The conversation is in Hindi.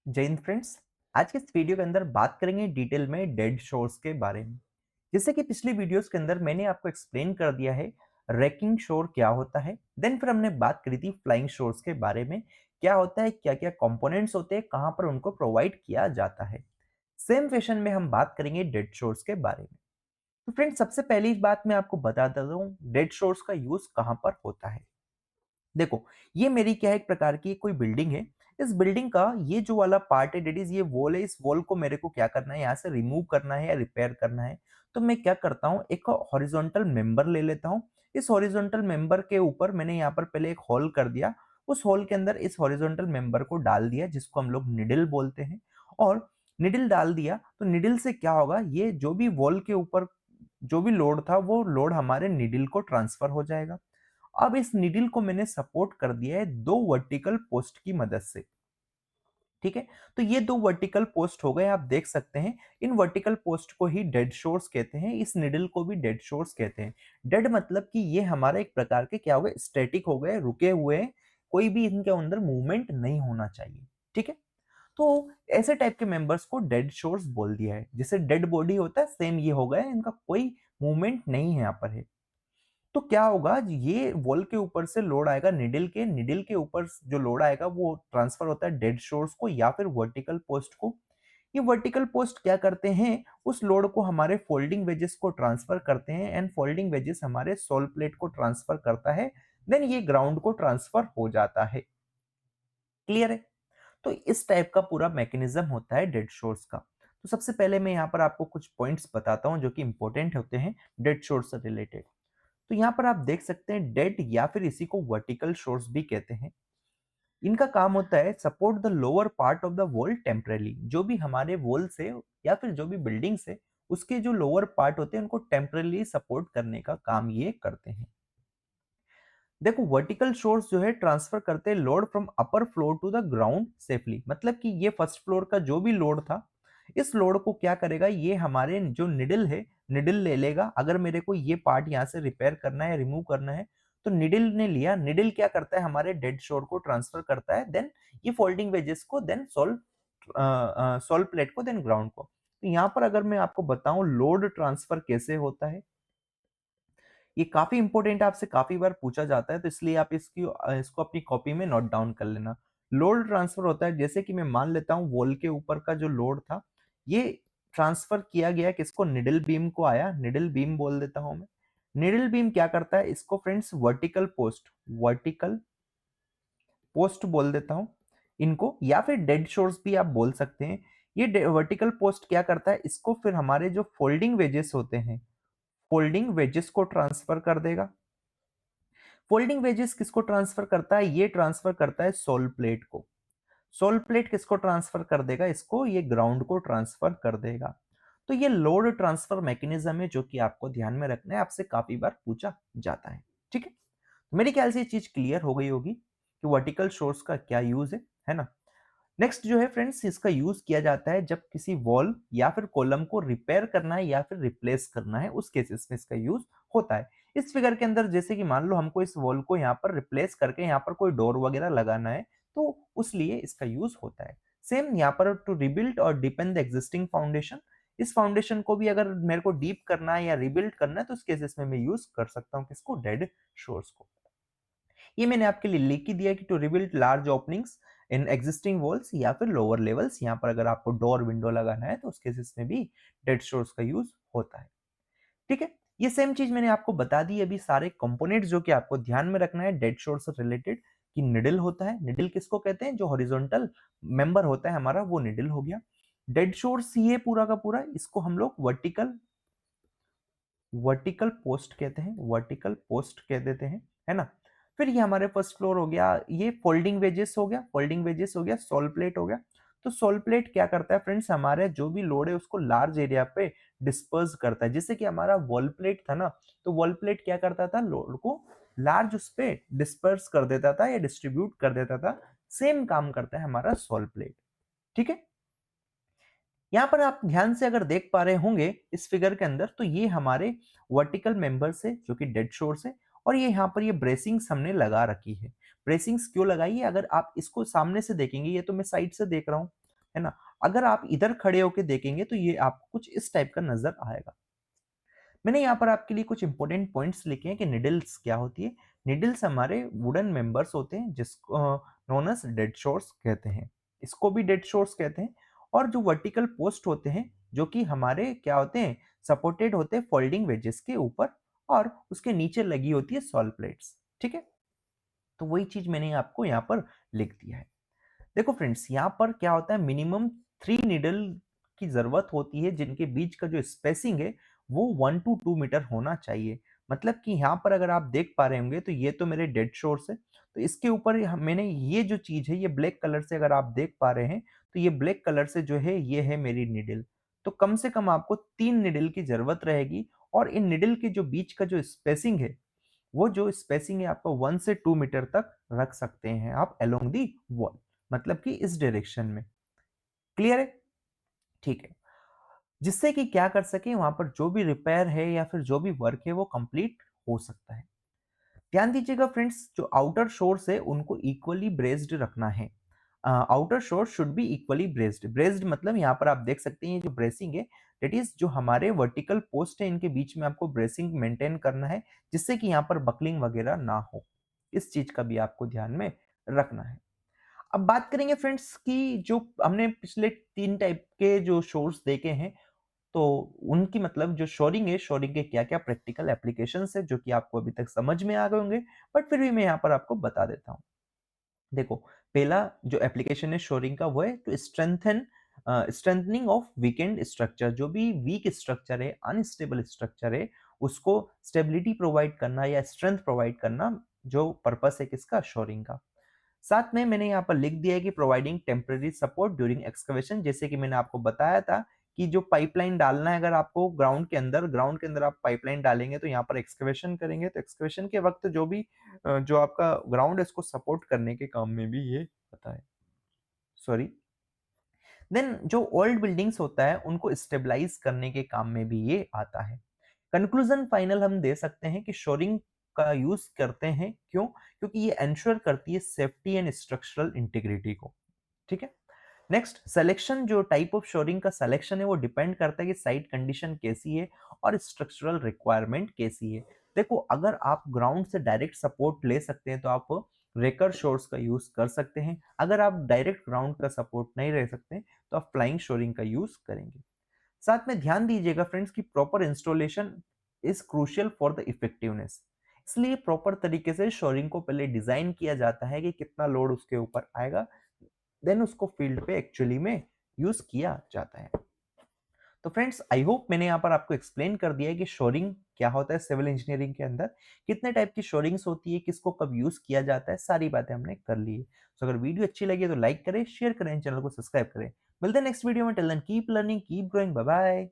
जय हिंद फ्रेंड्स। आज के इस वीडियो के अंदर बात करेंगे डिटेल में डेड शोर्स के बारे में। जैसे कि पिछली वीडियोस के अंदर मैंने आपको एक्सप्लेन कर दिया है रैकिंग शोर क्या होता है। देन फिर हमने बात करी थी फ्लाइंग शोर्स के बारे में, क्या होता है, क्या क्या कंपोनेंट्स होते हैं, कहाँ पर उनको प्रोवाइड किया जाता है। सेम फैशन में हम बात करेंगे डेड शोर्स के बारे में। तो फ्रेंड्स, सबसे पहली बात मैं आपको बता देता हूँ डेड शोर्स का यूज कहाँ पर होता है। देखो, ये मेरी क्या है, एक प्रकार की कोई बिल्डिंग है। इस बिल्डिंग का ये जो वाला पार्ट है, डेट इज ये वॉल है। इस वॉल को मेरे को क्या करना है, यहाँ से रिमूव करना है या रिपेयर करना है। तो मैं क्या करता हूँ, एक हॉरिजॉन्टल मेंबर ले लेता हूँ। इस हॉरिजॉन्टल मेंबर के ऊपर मैंने यहाँ पर पहले एक होल कर दिया। उस होल के अंदर इस हॉरिजॉन्टल मेंबर को डाल दिया, जिसको हम लोग निडल बोलते हैं। और निडल डाल दिया तो निडल से क्या होगा, ये जो भी वॉल के ऊपर जो भी लोड था वो लोड हमारे निडल को ट्रांसफर हो जाएगा। अब इस नीडल को मैंने सपोर्ट कर दिया है दो वर्टिकल पोस्ट की मदद से। ठीक है, तो ये दो वर्टिकल पोस्ट हो गए, आप देख सकते हैं। इन वर्टिकल पोस्ट को ही डेड शोर्स कहते हैं, इस निडल को भी डेड शोर्स कहते हैं। डेड मतलब कि ये हमारा एक प्रकार के क्या हो गए, स्टैटिक हो गए, रुके हुए हैं, कोई भी इनके अंदर मूवमेंट नहीं होना चाहिए। ठीक है, तो ऐसे टाइप के मेंबर्स को डेड शोर्स बोल दिया है। जैसे डेड बॉडी होता है, सेम ये हो गया, इनका कोई मूवमेंट नहीं है यहाँ पर है। तो क्या होगा, ये वॉल के ऊपर से लोड आएगा निडल के ऊपर जो लोड आएगा वो ट्रांसफर होता है डेड शोर्स को या फिर वर्टिकल पोस्ट को। ये वर्टिकल पोस्ट क्या करते हैं, उस लोड को हमारे फोल्डिंग वेजेस को ट्रांसफर करते हैं, एंड फोल्डिंग वेजेस हमारे सोल प्लेट को ट्रांसफर करता है। देन ये ग्राउंड को ट्रांसफर हो जाता है। क्लियर है? तो इस टाइप का पूरा मैकेनिज्म होता है डेड शोर्स का। तो सबसे पहले मैं यहाँ पर आपको कुछ पॉइंट्स बताता हूँ जो कि इंपॉर्टेंट होते हैं डेड शोर्स से रिलेटेड। तो यहाँ पर आप देख सकते हैं डेड या फिर इसी को वर्टिकल शोर्स भी कहते हैं। इनका काम होता है support the lower part of the wall temporarily. जो भी हमारे वॉल से या फिर जो भी बिल्डिंग से उसके जो लोअर पार्ट होते हैं उनको टेम्परेली सपोर्ट करने का काम ये करते हैं। देखो, वर्टिकल शोर्स जो है ट्रांसफर करते हैं load from upper floor to the ground safely. मतलब कि ये फर्स्ट फ्लोर का जो भी लोड था, इस लोड को क्या करेगा, ये हमारे जो निडल है, निडल ले लेगा। अगर मेरे को ये पार्ट यहाँ से रिपेयर करना है, रिमूव करना है, तो निडल ने लिया। निडल क्या करता है, हमारे डेड शोर को ट्रांसफर करता है। देन ये फोल्डिंग वेजेस को, देन सोल प्लेट को, देन ग्राउंड को। तो यहाँ पर अगर मैं आपको बताऊं लोड ट्रांसफर कैसे होता है, ये काफी इंपॉर्टेंट है, आपसे काफी बार पूछा जाता है, तो इसलिए आप इसको अपनी कॉपी में नोट डाउन कर लेना। लोड ट्रांसफर होता है, जैसे कि मैं मान लेता हूँ वॉल के ऊपर का जो लोड था, ये ट्रांसफर किया गया किसको, निडल बीम को आया। निडल बीम बोल देता हूं मैं। निडल बीम क्या करता है, इसको फ्रेंड्स वर्टिकल पोस्ट बोल देता हूं इनको, या फिर डेड शोर्स भी आप बोल सकते हैं। ये वर्टिकल पोस्ट क्या करता है, इसको फिर हमारे जो फोल्डिंग वेजेस होते हैं, फोल्डिंग वेजेस को ट्रांसफर कर देगा। फोल्डिंग वेजेस किसको ट्रांसफर करता है, ये ट्रांसफर करता है सोल प्लेट को। सोल प्लेट किसको ट्रांसफर कर देगा, इसको, ये ग्राउंड को ट्रांसफर कर देगा। तो ये लोड ट्रांसफर मैकेनिज्म है जो कि आपको ध्यान में रखना है, आपसे काफी बार पूछा जाता है। ठीक है, मेरे ख्याल से ये चीज क्लियर हो गई होगी कि वर्टिकल सोर्स का क्या यूज है ना। नेक्स्ट जो है फ्रेंड्स, इसका यूज किया जाता है जब किसी वॉल या फिर कॉलम को रिपेयर करना है या फिर रिप्लेस करना है, उस केसेस में इसका यूज होता है। इस फिगर के अंदर जैसे कि मान लो हमको इस वॉल को यहाँ पर रिप्लेस करके यहाँ पर कोई डोर वगैरह लगाना है, तो उस लिए इसका यूज होता है। सेम यहाँ पर टू रिबिल्ड और डिपेंड द एग्जिस्टिंग फाउंडेशन, इस फाउंडेशन को भी अगर मेरे को डीप करना है या रिबिल्ड करना है, तो उस केसेस में मैं यूज कर सकता हूँ किसको, डेड शोर्स को। ये मैंने आपके लिए लिख ही दिया कि to rebuild large openings in existing walls या फिर लोअर लेवल्स, यहाँ पर अगर आपको डोर विंडो लगाना है तो उस केसेस में भी डेड शोर्स का यूज होता है। ठीक है, ये सेम चीज मैंने आपको बता दी अभी, सारे कंपोनेंट्स जो कि आपको ध्यान में रखना है डेड शोर से रिलेटेड। कि निडल होता है, निडल किसको कहते हैं, जो हॉरिजॉन्टल मेंबर होता है हमारा, वो निडल हो गया। डेड शोर्स ये पूरा का पूरा, इसको हम लोग वर्टिकल वर्टिकल पोस्ट कहते हैं, वर्टिकल पोस्ट कह देते हैं, है ना। फिर ये हमारे फर्स्ट फ्लोर हो गया, ये फोल्डिंग वेजेस हो गया, फोल्डिंग वेजेस हो गया, सोल प्लेट हो गया। तो सोल प्लेट क्या करता है फ्रेंड्स, हमारे जो भी लोड है उसको लार्ज एरिया पे डिस्पर्स करता है। जैसे कि हमारा वॉल प्लेट था ना, तो वॉल प्लेट क्या करता था, लोड को लार्ज उस पे डिस्पर्स कर देता था या डिस्ट्रीब्यूट कर देता था। सेम काम करता है हमारा सोल प्लेट। ठीक है, यहाँ पर आप ध्यान से अगर देख पा रहे होंगे इस फिगर के अंदर, तो ये हमारे वर्टिकल मेंबर्स है जो कि डेड शोर्स है। और ये यहाँ पर ये ब्रेसिंग्स हमने लगा रखी है। ब्रेसिंग्स क्यों लगाई है, अगर आप इसको सामने से देखेंगे, ये तो मैं साइड से देख रहा हूँ, है ना? अगर आप इधर खड़े होके देखेंगे तो ये आपको कुछ इस टाइप का नज़र आएगा। मैंने यहाँ पर आपके लिए कुछ इंपॉर्टेंट पॉइंट्स लिखे हैं कि निडल्स क्या होती है। निडल्स हमारे वुडन मेंबर्स होते हैं जिसको नोन एज डेड शोर्स कहते हैं। इसको भी डेड शोर्स कहते हैं। और जो वर्टिकल पोस्ट होते हैं जो कि हमारे क्या होते हैं, सपोर्टेड होते हैं फोल्डिंग वेजेस के ऊपर और उसके नीचे लगी होती है सॉल प्लेट्स। ठीक है, तो वही चीज मैंने आपको यहाँ पर लिख दिया है। देखो फ्रेंड्स, यहाँ पर क्या होता है, मिनिमम 3 निडल की जरूरत होती है जिनके बीच का जो स्पेसिंग है वो 1 to 2 मीटर होना चाहिए। मतलब कि यहाँ पर अगर आप देख पा रहे होंगे तो ये तो मेरे डेड शोर्स है, तो इसके ऊपर मैंने ये जो चीज है ये ब्लैक कलर से अगर आप देख पा रहे हैं तो ये ब्लैक कलर से जो है ये है मेरी निडल। तो कम से कम आपको 3 निडल की जरूरत रहेगी। और इन निडल के जो बीच का जो स्पेसिंग है वो जो स्पेसिंग है आपको 1 से 2 मीटर तक रख सकते हैं आप अलोंग दी वॉल, मतलब कि इस डायरेक्शन में। क्लियर है? ठीक है। जिससे कि क्या कर सके, वहां पर जो भी रिपेयर है या फिर जो भी वर्क है वो कंप्लीट हो सकता है। ध्यान दीजिएगा फ्रेंड्स, जो आउटर शोर्स है उनको इक्वली ब्रेस्ड रखना है। आउटर शोर should be equally braced. Braced मतलब यहाँ पर आप देख सकते हैं ये जो ब्रेसिंग है दैट इज जो हमारे वर्टिकल पोस्ट है इनके बीच में आपको ब्रेसिंग मेंटेन करना है जिससे कि यहाँ पर बकलिंग वगैरह ना हो। इस चीज का भी आपको ध्यान में रखना है। अब बात करेंगे फ्रेंड्स कि जो हमने पिछले 3 टाइप के जो शोर्स देखे हैं तो उनकी मतलब जो शोरिंग है, शोरिंग के क्या-क्या प्रैक्टिकल एप्लीकेशंस है जो कि आपको अभी तक समझ में आ गए होंगे, बट फिर भी मैं यहाँ पर आपको बता देता हूँ। देखो, पहला जो एप्लीकेशन है शोरिंग का वो है to strengthening of weekend structure. जो भी वीक स्ट्रक्चर है, अनस्टेबल स्ट्रक्चर है, उसको स्टेबिलिटी प्रोवाइड करना या स्ट्रेंथ प्रोवाइड करना, जो पर्पस है किसका, शोरिंग का। साथ में मैंने यहाँ पर लिख दिया है कि providing temporary support during excavation. जैसे कि मैंने आपको बताया था कि जो पाइपलाइन डालना है अगर आपको ग्राउंड के अंदर आप पाइपलाइन डालेंगे तो यहाँ पर एक्सकवेशन करेंगे तो एक्सकवेशन के वक्त जो भी जो आपका ग्राउंड है उसको सपोर्ट करने के काम में भी ये आता है। सॉरी। देन जो ओल्ड बिल्डिंग्स होता है उनको स्टेबलाइज करने के काम में भी ये आता है। कंक्लूजन फाइनल हम दे सकते हैं कि शोरिंग का यूज करते हैं, क्यों? क्योंकि ये एंश्योर करती है सेफ्टी एंड स्ट्रक्चरल इंटीग्रिटी को। ठीक है। नेक्स्ट, सिलेक्शन, जो टाइप ऑफ शोरिंग का सिलेक्शन है वो डिपेंड करता है कि साइट कंडीशन कैसी है और स्ट्रक्चरल रिक्वायरमेंट कैसी है। देखो, अगर आप ग्राउंड से डायरेक्ट सपोर्ट ले सकते हैं तो आप रेकर शोर्स का यूज कर सकते हैं। अगर आप डायरेक्ट ग्राउंड का सपोर्ट नहीं रह सकते तो आप फ्लाइंग शोरिंग का यूज करेंगे। साथ में ध्यान दीजिएगा फ्रेंड्स कि proper installation is crucial for the effectiveness. इसलिए प्रॉपर तरीके से शोरिंग को पहले डिजाइन किया जाता है कि कितना लोड उसके ऊपर आएगा, देन उसको फील्ड पे एक्चुअली में यूज किया जाता है। तो फ्रेंड्स, आई होप मैंने यहाँ पर आपको एक्सप्लेन कर दिया है कि शोरिंग क्या होता है सिविल इंजीनियरिंग के अंदर, कितने टाइप की शोरिंग्स होती है, किसको कब यूज किया जाता है, सारी बातें हमने कर ली है। तो अगर वीडियो अच्छी लगी है तो लाइक करें, शेयर करें, चैनल को सब्सक्राइब करें। मिलते हैं नेक्स्ट वीडियो में। Till then keep learning, keep growing, bye bye.